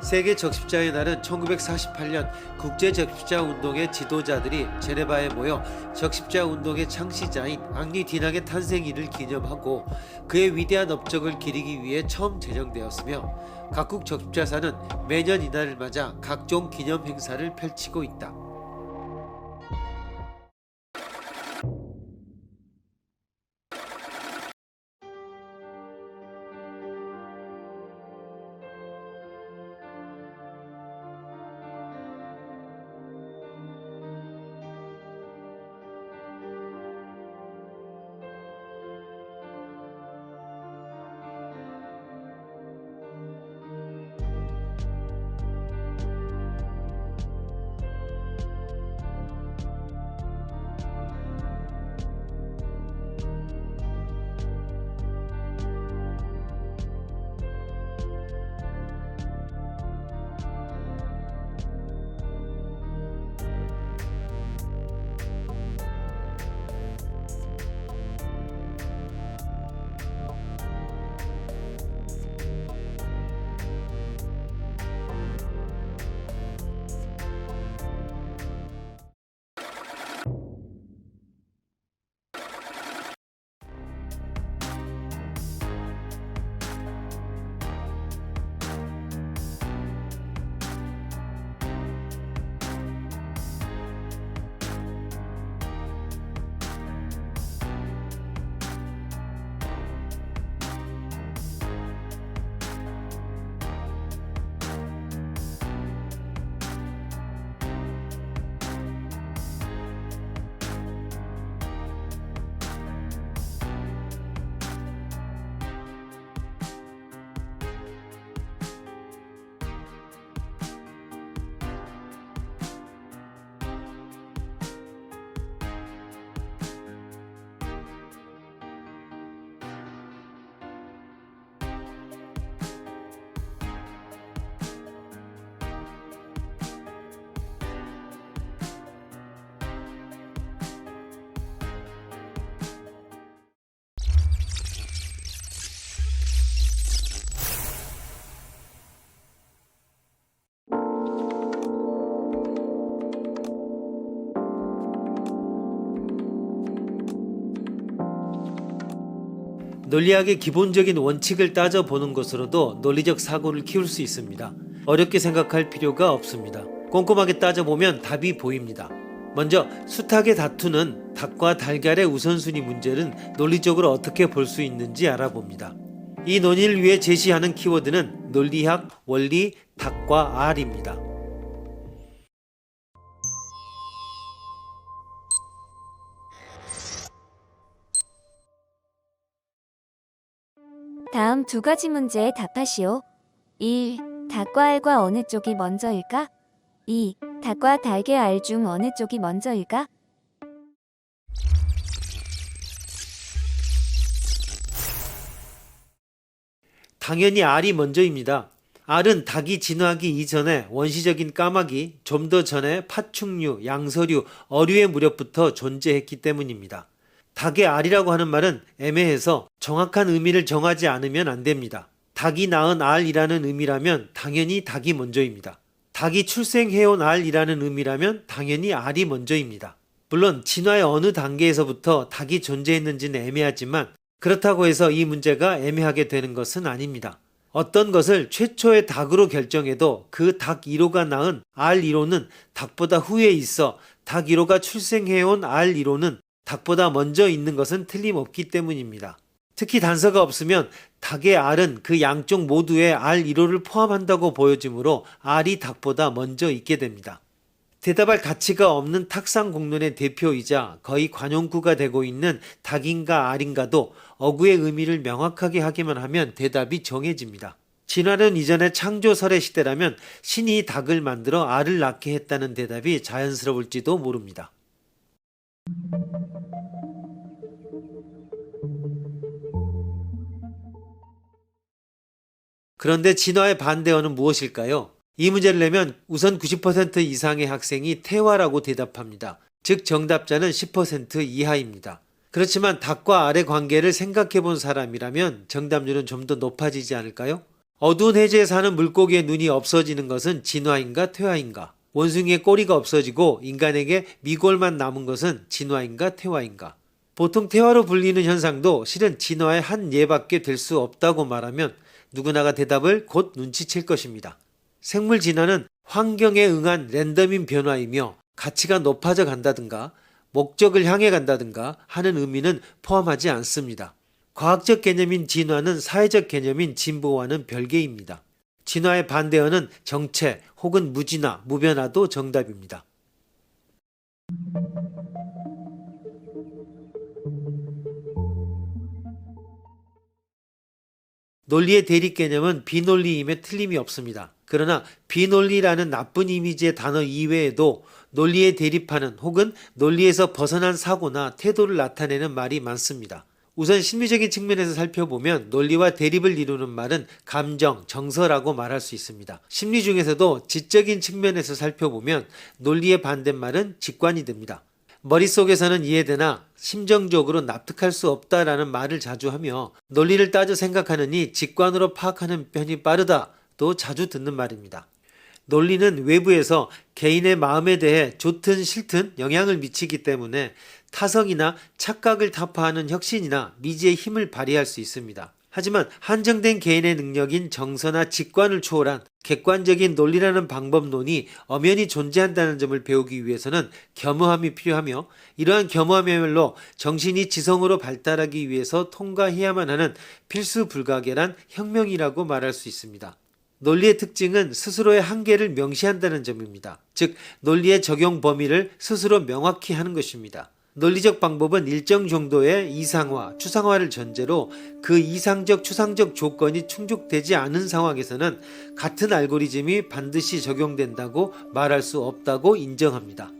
세계 적십자의 날은 1948년 국제 적십자 운동의 지도자들이 제네바에 모여 적십자 운동의 창시자인 앙리 디낙의 탄생일을 기념하고 그의 위대한 업적을 기리기 위해 처음 제정되었으며 각국 적십자사는 매년 이날을 맞아 각종 기념 행사를 펼치고 있다. 논리학의 기본적인 원칙을 따져보는 것으로도 논리적 사고를 키울 수 있습니다. 어렵게 생각할 필요가 없습니다. 꼼꼼하게 따져보면 답이 보입니다. 먼저 수탉의 다투는 닭과 달걀의 우선순위 문제는 논리적으로 어떻게 볼 수 있는지 알아봅니다. 이 논의를 위해 제시하는 키워드는 논리학, 원리, 닭과 알입니다. 다음 두 가지 문제에 답하시오. 1. 닭과 알과 어느 쪽이 먼저일까? 2. 닭과 닭의 알 중 어느 쪽이 먼저일까? 당연히 알이 먼저입니다. 알은 닭이 진화하기 이전에 원시적인 까마귀, 좀 더 전에 파충류, 양서류, 어류의 무렵부터 존재했기 때문입니다. 닭의 알이라고 하는 말은 애매해서 정확한 의미를 정하지 않으면 안 됩니다. 닭이 낳은 알이라는 의미라면 당연히 닭이 먼저입니다. 닭이 출생해온 알이라는 의미라면 당연히 알이 먼저입니다. 물론 진화의 어느 단계에서부터 닭이 존재했는지는 애매하지만 그렇다고 해서 이 문제가 애매하게 되는 것은 아닙니다. 어떤 것을 최초의 닭으로 결정해도 그 닭 1호가 낳은 알 1호는 닭보다 후에 있어 닭 1호가 출생해온 알 1호는 닭보다 먼저 있는 것은 틀림없기 때문입니다. 특히 단서가 없으면 닭의 알은 그 양쪽 모두의 알 1호를 포함한다고 보여지므로 알이 닭보다 먼저 있게 됩니다. 대답할 가치가 없는 탁상 공론의 대표이자 거의 관용구가 되고 있는 닭인가 알인가도 어구의 의미를 명확하게 하기만 하면 대답이 정해집니다. 진화론 이전의 창조설의 시대라면 신이 닭을 만들어 알을 낳게 했다는 대답이 자연스러울지도 모릅니다. 그런데 진화의 반대어는 무엇일까요? 이 문제를 내면 우선 90% 이상의 학생이 태화라고 대답합니다. 즉 정답자는 10% 이하입니다. 그렇지만 닭과 알의 관계를 생각해 본 사람이라면 정답률은 좀 더 높아지지 않을까요? 어두운 해저에 사는 물고기의 눈이 없어지는 것은 진화인가 퇴화인가? 원숭이의 꼬리가 없어지고 인간에게 미골만 남은 것은 진화인가 퇴화인가? 보통 퇴화로 불리는 현상도 실은 진화의 한 예밖에 될 수 없다고 말하면 누구나가 대답을 곧 눈치챌 것입니다. 생물 진화는 환경에 응한 랜덤인 변화이며 가치가 높아져 간다든가 목적을 향해 간다든가 하는 의미는 포함하지 않습니다. 과학적 개념인 진화는 사회적 개념인 진보와는 별개입니다. 진화의 반대어는 정체 혹은 무진화, 무변화도 정답입니다. 논리의 대립 개념은 비논리임에 틀림이 없습니다. 그러나 비논리라는 나쁜 이미지의 단어 이외에도 논리에 대립하는 혹은 논리에서 벗어난 사고나 태도를 나타내는 말이 많습니다. 우선 심리적인 측면에서 살펴보면 논리와 대립을 이루는 말은 감정, 정서라고 말할 수 있습니다. 심리 중에서도 지적인 측면에서 살펴보면 논리의 반대말은 직관이 됩니다. 머릿속에서는 이해되나 심정적으로 납득할 수 없다라는 말을 자주 하며 논리를 따져 생각하느니 직관으로 파악하는 편이 빠르다 또 자주 듣는 말입니다. 논리는 외부에서 개인의 마음에 대해 좋든 싫든 영향을 미치기 때문에 타성이나 착각을 타파하는 혁신이나 미지의 힘을 발휘할 수 있습니다. 하지만 한정된 개인의 능력인 정서나 직관을 초월한 객관적인 논리라는 방법론이 엄연히 존재한다는 점을 배우기 위해서는 겸허함이 필요하며 이러한 겸허함이야말로 정신이 지성으로 발달하기 위해서 통과해야만 하는 필수 불가결한 혁명이라고 말할 수 있습니다. 논리의 특징은 스스로의 한계를 명시한다는 점입니다. 즉 논리의 적용 범위를 스스로 명확히 하는 것입니다. 논리적 방법은 일정 정도의 이상화, 추상화를 전제로 그 이상적, 추상적 조건이 충족되지 않은 상황에서는 같은 알고리즘이 반드시 적용된다고 말할 수 없다고 인정합니다.